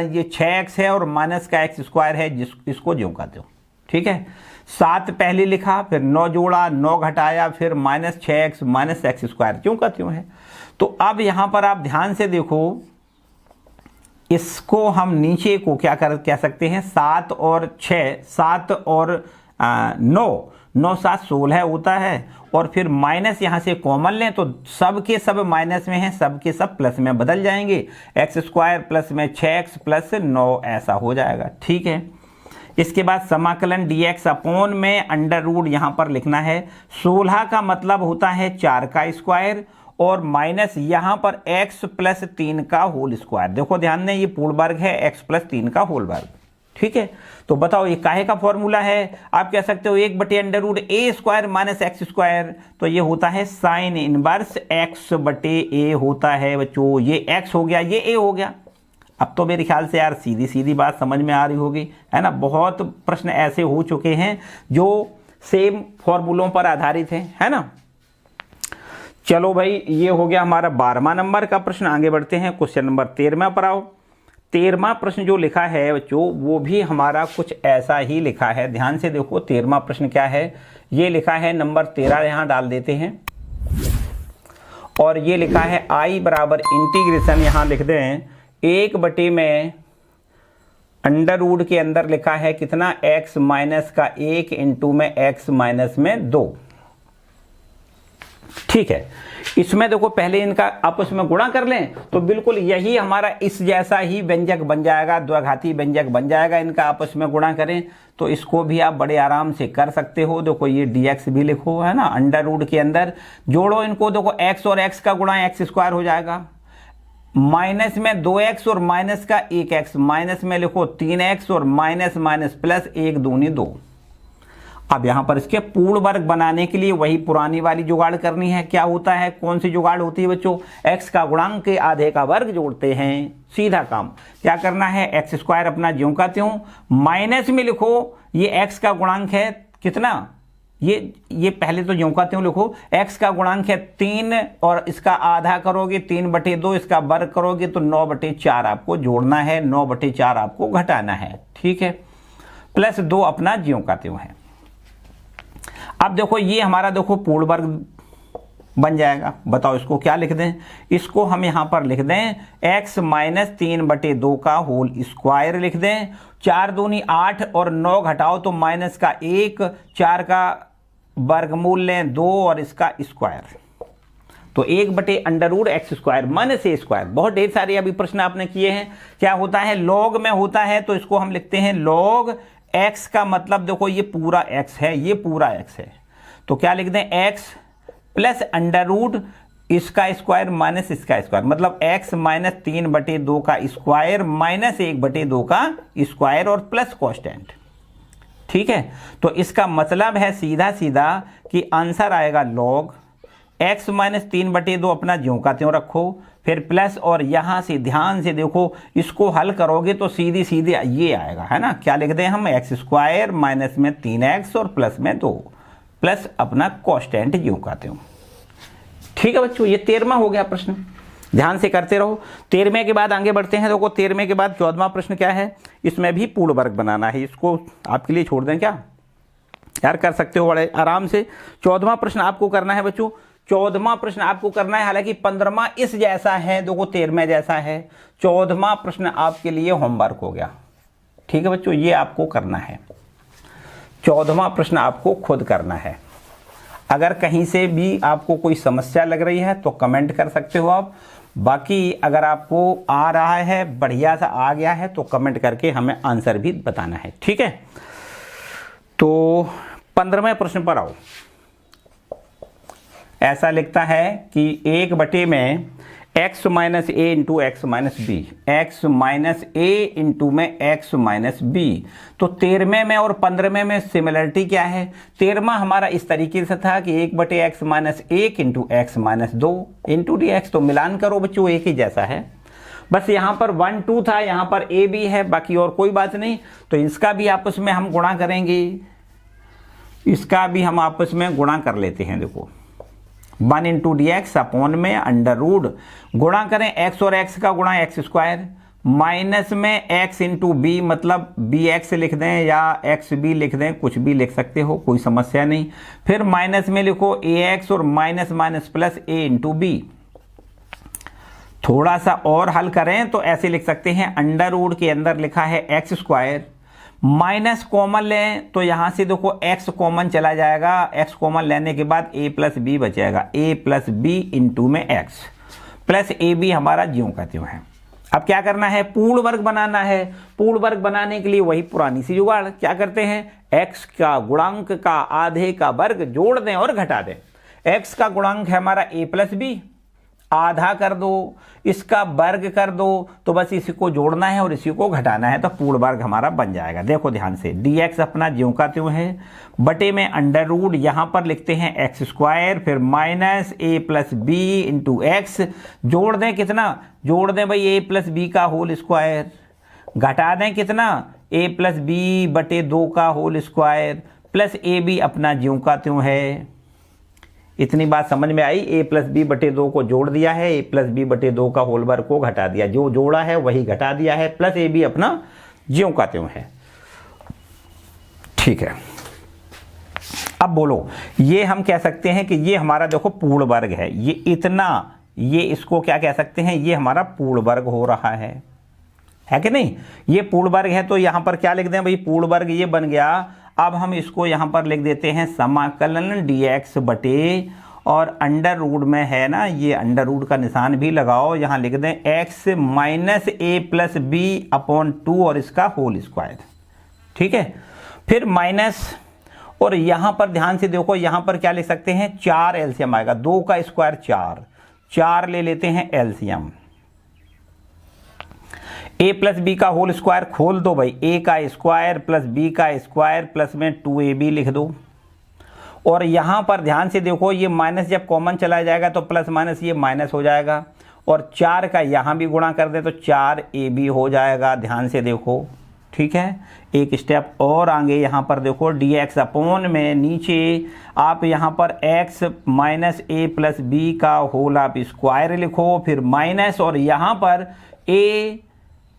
ये 6x है और माइनस का x² है, इसको ज्यों का त्यों, ठीक है। 7 पहले लिखा, फिर 9 जोड़ा, 9 घटाया, फिर -6x - x² ज्यों का त्यों है। तो अब यहां पर आप ध्यान से देखो, इसको हम नीचे को क्या कह सकते हैं, 7 और 6, 7 और 9, 9 - 7 16 होता है, और फिर माइनस यहां से कॉमन लें तो सब के सब माइनस में हैं, सब के सब प्लस में बदल जाएंगे, x² प्लस में 6x प्लस 9 ऐसा हो जाएगा, ठीक है। इसके बाद समाकलन dx अपॉन में अंडर रूट यहां पर लिखना है, 16 का मतलब होता है 4 का स्क्वायर, और माइनस यहां पर x प्लस 3 का होल स्क्वायर। देखो ध्यान दें, ये पूर्ण वर्ग है, x प्लस 3 का होल वर्ग, ठीक है। तो बताओ ये काहे का फॉर्मूला है, आप कह सकते हो 1/√a² - x², तो ये होता है साइन इनवर्स x/a होता है बच्चों, ये x हो गया, ये a हो गया। अब तो मेरे ख्याल से यार सीधी सीधी बात समझ में आ रही होगी, है ना। बहुत प्रश्न ऐसे हो चुके हैं जो सेम फॉर्मूलों पर आधारित हैं, है ना। चलो भाई, ये हो गया हमारा 12वां नंबर का प्रश्न। आगे बढ़ते हैं, क्वेश्चन नंबर 13वां पर आओ। 13वां प्रश्न जो लिखा है बच्चों, वो भी हमारा कुछ ऐसा ही लिखा है। ध्यान से देखो 13वां प्रश्न क्या है, ये लिखा है नंबर 13 यहां डाल देते हैं, और ये लिखा है i बराबर इंटीग्रेशन, यहां लिख दें 1 में अंडर रूट के अंदर लिखा है कितना, x माइनस का 1 इंटू में x माइनस में 2। ठीक है, इसमें देखो पहले इनका आपस में गुणा कर लें तो बिल्कुल यही हमारा इस जैसा ही व्यंजक बन जाएगा, द्विघाती व्यंजक बन जाएगा। इनका आपस में गुणा करें तो इसको भी आप बड़े आराम से कर सकते हो। देखो ये dx भी लिखो, है ना, अंडर रूट के अंदर जोड़ो इनको। देखो x और x का गुणा x स्क्वायर हो जाएगा, माइनस में 2x और माइनस का 1x, माइनस में लिखो 3x और माइनस माइनस प्लस 1 दूनी 2। अब यहां पर इसके पूर्ण वर्ग बनाने के लिए वही पुरानी वाली जुगाड़ करनी है। क्या होता है, कौन सी जुगाड़ होती है बच्चों, x का गुणांक के आधे का वर्ग जोड़ते हैं। सीधा काम, क्या करना है, एक्स स्क्वायर अपना ज्यों का त्यों, माइनस में लिखो ये x का गुणांक है कितना, ये पहले तो ज्यों का त्यों लिखो, x का गुणांक है 3 और इसका आधा करोगे 3/2, इसका वर्ग करोगे तो 9/4 आपको जोड़ना है, 9/4 आपको घटाना है। ठीक है, प्लस 2 अपना ज्यों का त्यों है। अब देखो ये हमारा देखो पूर्ण वर्ग बन जाएगा। बताओ इसको क्या लिख दें, इसको हम यहां पर लिख दें x माइनस 3/2 का होल स्क्वायर लिख दें। 4 दूनी 8 और 9 घटाओ तो माइनस का 1, 4 का वर्गमूल लें 2 और इसका स्क्वायर, तो 1/√x square minus a square. बहुत ढेर सारे अभी प्रश्न आपने किए हैं। क्या होता है, लॉग में होता है तो इसको हम लिखते हैं लॉग x का मतलब देखो ये पूरा x है, ये पूरा x है, तो क्या लिख दें x प्लस अंडर रूट इसका स्क्वायर माइनस इसका स्क्वायर, मतलब x माइनस 3/2 का स्क्वायर माइनस 1/2 का स्क्वायर और प्लस कांस्टेंट। ठीक है, तो इसका मतलब है सीधा सीधा कि आंसर आएगा लॉग x माइनस 3/2 अपना ज्यों का त्यों रखो, फिर प्लस और यहां से ध्यान से देखो इसको हल करोगे तो सीधी सीधे ये आएगा, है ना। क्या लिख दें हम, एक्स स्क्वायर माइनस में 3x और प्लस में 2 प्लस अपना कांस्टेंट ज्यों का त्यों। ठीक है बच्चों, ये 13वां हो गया प्रश्न, ध्यान से करते रहो। 13वें के बाद आगे बढ़ते हैं। देखो 13वें के बाद 14वां प्रश्न क्या है, इसमें भी पूर्ण वर्ग बनाना है। इसको आपके लिए छोड़ दें क्या यार, कर सकते हो बड़े आराम से। 14वां प्रश्न आपको करना है बच्चों, 14वां प्रश्न आपको करना है, हालांकि 15वां इस जैसा है, देखो 13वें जैसा है। 14वां प्रश्न आपके लिए होमवर्क हो गया। ठीक है बच्चों, ये आपको करना है। 14वां प्रश्न आपको खुद करना है। अगर कहीं से भी आपको कोई समस्या लग रही है तो कमेंट कर सकते हो आप, बाकी अगर आपको आ रहा है, बढ़िया सा आ गया है तो कमेंट करके हमें आंसर भी बताना है। ठीक है, तो 15वें प्रश्न पर आओ। ऐसा लिखता है कि 1 में x minus A into X minus B, X minus A into में एक्स माइनस बी। तो 13वें में और 15वें में सिमिलरिटी क्या है, 13वां हमारा इस तरीके से था कि 1/x minus 1 into X minus 2 into d x. तो मिलान करो बच्चों, एक ही जैसा है, बस यहाँ पर 1 2 था, यहाँ पर ए भी है, बाकी और कोई बात नहीं। तो इसका भी आपस में हम गुणा करेंगे, इसका भी हम आपस में गुणा कर लेते हैं। देखो 1 इंटू डी एक्स अपॉन में अंडर रूट, गुणा करें x और x का गुणा एक्स स्क्वायर, माइनस में x इंटू बी, मतलब बी एक्स लिख दें या एक्स बी लिख दें, कुछ भी लिख सकते हो, कोई समस्या नहीं। फिर माइनस में लिखो ए एक्स और माइनस माइनस प्लस ए इंटू बी। थोड़ा सा और हल करें तो ऐसे लिख सकते हैं, अंडर रूट के अंदर लिखा है एक्स स्क्वायर, माइनस कॉमन लें तो यहां से देखो x कॉमन चला जाएगा, x कॉमन लेने के बाद a प्लस बी बचेगा, a प्लस बी इंटू में x प्लस ए बी हमारा ज्यों का त्यों है। अब क्या करना है, पूर्ण वर्ग बनाना है। पूर्ण वर्ग बनाने के लिए वही पुरानी सी जुगाड़, क्या करते हैं, x का गुणांक का आधे का वर्ग जोड़ दें और घटा दें। x का गुणांक है हमारा a प्लस बी, आधा कर दो, इसका वर्ग कर दो, तो बस इसी को जोड़ना है और इसी को घटाना है, तो पूर्ण वर्ग हमारा बन जाएगा। देखो ध्यान से, dx अपना ज्यों का त्यों है, बटे में अंडर रूट, यहां पर लिखते हैं एक्स स्क्वायर, फिर minus a plus b into x, जोड़ दें कितना, जोड़ दें भाई ए प्लस बी का होल स्क्वायर, घटा दें कितना, ए प्लस बी बटे 2 का whole square, plus a b अपना ज्यों का त्यों है। इतनी बात समझ में आई, a प्लस बी बटे 2 को जोड़ दिया है, a प्लस बी बटे 2 का होल वर्ग को घटा दिया, जो जोड़ा है वही घटा दिया है, प्लस ए बी अपना ज्यों का त्यों है। ठीक है, अब बोलो, ये हम कह सकते हैं कि ये हमारा देखो पूर्ण वर्ग है, ये इतना, ये इसको क्या कह सकते हैं, ये हमारा पूर्ण वर्ग हो रहा है। है कि नहीं। ये पूर्ण वर्ग है तो यहाँ पर क्या लिख दें भाई, पूर्ण वर्ग ये बन गया। अब हम इसको यहाँ पर लिख देते हैं समाकलन dx बटे, और अंडर रूट में है ना, ये अंडर रूट का निशान भी लगाओ, यहाँ लिख दें x minus a plus B upon 2 और इसका होल स्क्वायर। ठीक है, फिर माइनस, और यहाँ पर ध्यान से देखो, यहाँ पर क्या लिख सकते हैं, 4 एलसीएम आएगा, 2 का स्क्वायर 4, 4 ले लेते हैं एलसीएम। a प्लस बी का होल स्क्वायर खोल दो भाई, a का स्क्वायर प्लस b का स्क्वायर प्लस में 2ab लिख दो। और यहाँ पर ध्यान से देखो, ये माइनस जब कॉमन चला जाएगा तो प्लस माइनस ये माइनस हो जाएगा, और 4 का यहाँ भी गुणा कर दे तो 4ab हो जाएगा। ध्यान से देखो, ठीक है। एक स्टेप और आगे यहाँ पर देखो, dx अपॉन में नीचे आप यहाँ पर x minus a plus b का होल आप स्क्वायर लिखो, फिर माइनस, और यहाँ पर a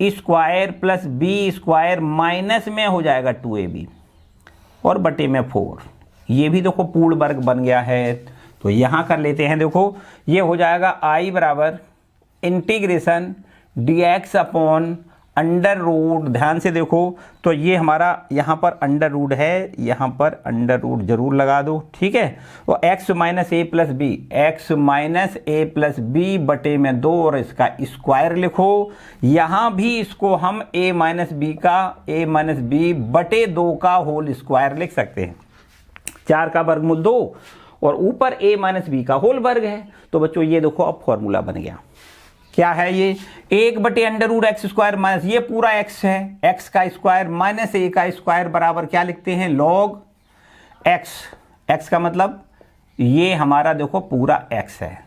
square plus b square minus में हो जाएगा 2ab और बटे में 4। ये भी देखो पूर्ण वर्ग बन गया है। तो यहाँ कर लेते हैं, देखो ये हो जाएगा i बराबर integration dx upon under root. ध्यान से देखो, तो ये हमारा यहाँ पर अंडर रूट है, यहाँ पर अंडर रूट जरूर लगा दो, ठीक है। तो x minus a plus B, X minus a plus b बटे में 2 और इसका स्क्वायर लिखो। यहाँ भी इसको हम a माइनस बी का a माइनस बी बटे 2 का होल स्क्वायर लिख सकते हैं। 4 का वर्गमूल 2 और ऊपर a माइनस बी का होल वर्ग है। तो बच्चों ये देखो अब फॉर्मूला बन गया। क्या है ये, 1 बटे under root x square minus ये पूरा x है, x का स्क्वायर माइनस a का स्क्वायर बराबर क्या लिखते हैं, लॉग x। x का मतलब ये हमारा देखो पूरा x है,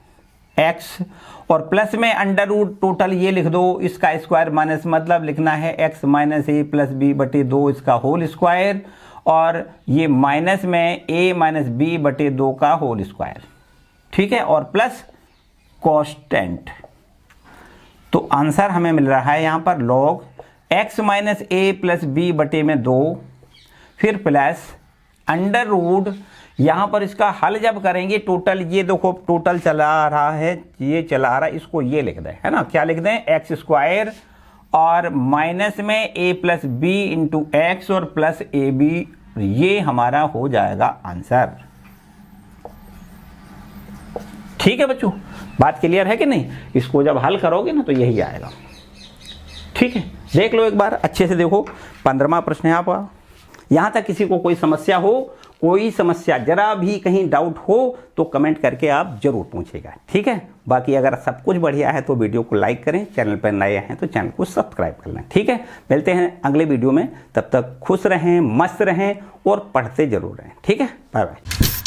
x, और प्लस में अंडर रूट टोटल ये लिख दो, इसका स्क्वायर माइनस मतलब लिखना है x minus a plus b बटे 2 इसका होल स्क्वायर, और ये माइनस में a माइनस बी बटे 2 का होल स्क्वायर, ठीक है, और प्लस कॉन्स्टेंट। तो आंसर हमें मिल रहा है यहाँ पर log x minus a plus b बटे में 2, फिर प्लस अंडर रूट, यहाँ पर इसका हल जब करेंगे टोटल, ये देखो टोटल चला रहा है, ये चला रहा है, इसको ये लिख दें, है ना, क्या लिख दें, एक्स स्क्वायर और माइनस में a plus b into x और प्लस ए बी, ये हमारा हो जाएगा आंसर। ठीक है बच्चों, बात क्लियर है कि नहीं। इसको जब हल करोगे ना तो यही आएगा, ठीक है। देख लो एक बार अच्छे से देखो, 15वां प्रश्न है आपका। यहाँ तक किसी को कोई समस्या हो, कोई समस्या जरा भी कहीं डाउट हो तो कमेंट करके आप जरूर पूछेगा, ठीक है। बाकी अगर सब कुछ बढ़िया है तो वीडियो को लाइक करें, चैनल पर नए हैं तो चैनल को सब्सक्राइब कर लें, ठीक है। मिलते हैं अगले वीडियो में, तब तक खुश रहें, मस्त रहें और पढ़ते जरूर रहें, ठीक है। Bye bye.